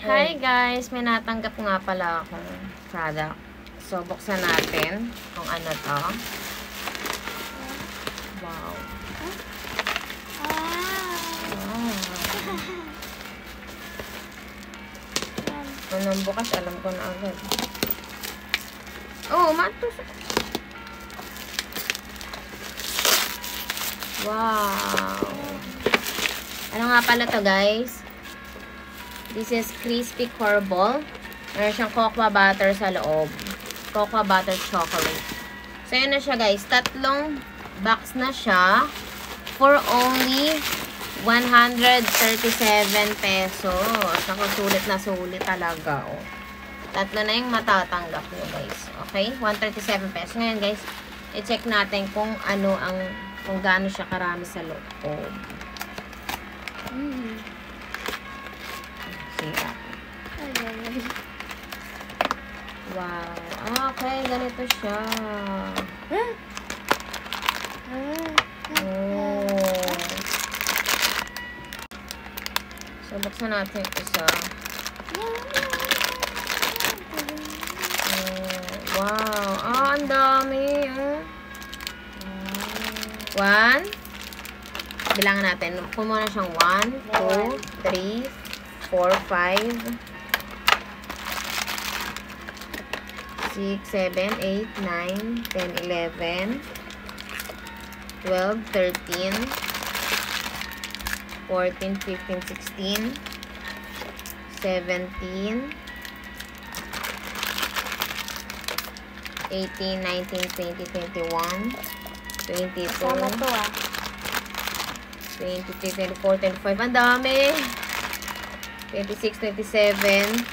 Hi guys! May natanggap nga pala akong product. So, buksan natin kung ano to. Wow. Kung nang bukas, alam ko na agad. Oh, matos. Wow. Ano nga pala to guys? This is crispy corbol. Meron siyang cocoa butter sa loob. Cocoa butter chocolate. So, yun na siya guys. 3 box na siya. For only 137 pesos. Naku, sulit na sulit talaga. Oh. 3 na yung matatanggap nyo guys. Okay? 137 pesos. Ngayon guys, i-check natin kung ano ang, kung gaano siya karami sa loob. Sira. Wow. Okay, ganito siya. Oh. So, buksan natin yung isa. Wow. Ang dami. 1. Bilangan natin. Kung muna siyang 1, 2, 3, 4, 5, 6, 7, 8, 9, 10, 11, 12, 13, 14, 15, 16, 17, 18, 19, 20, 21, 22, 23, 24, 25. Ang dami! 26, 27,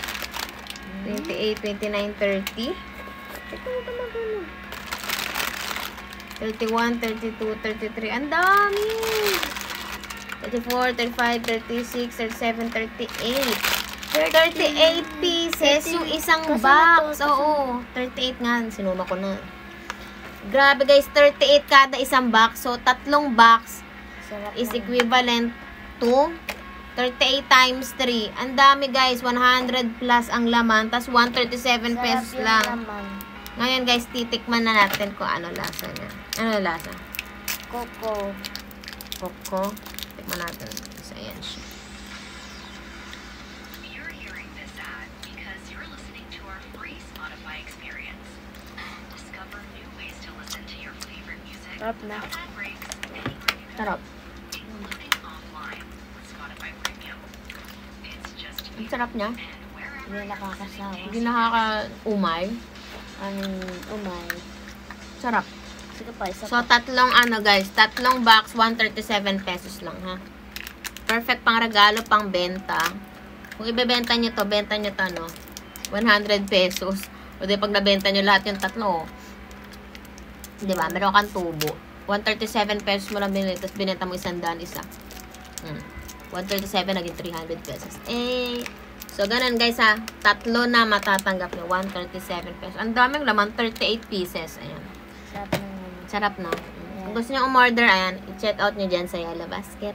28, 29, 30. Ito mo magano. 31, 32, 33. Ang dami! 34, 35, 36, 37, 38. 38 pieces yung isang box. Oo, 38 nga. Sinuma ko na. Grabe guys, 38 kada isang box. So, 3 box is equivalent to 38 times 3. Ang dami guys. 100 plus ang laman. Tapos 137 pesos lang. Ngayon guys, titikman na natin kung ano lasa niya. Ano lasa? Coco. Coco. Tikman natin. So, ayan siya. You're hearing this ad because you're listening to our free Spotify experience. Discover new ways to listen to your favorite music Sarap na. without ad breaks, anywhere you go, Sarap. including offline with Spotify Premium. It's just Ang sarap niya. and wherever Hindi nakakasawa. Hindi nakaka-umay. Umay. Sarap. Sige pa, isa So, 3 ano guys, 3 box, 137 pesos lang ha. Perfect pang regalo, pang benta. Kung ibebenta nyo to, benta nyo to ano, 100 pesos. O di pag nabenta nyo lahat yung 3, oh. Diba? Meron kang tubo. 137 pesos mo lang binili, tapos binenta mo 100 isa. 137, naging 300 pesos. So, ganun guys ha. 3 na matatanggap nyo. 137 pesos. Ang daming laman, 38 pieces. Ayan. Sarap na. Sarap na. Kung gusto nyo umorder, ayan, i-check out nyo dyan sa Yellow Basket.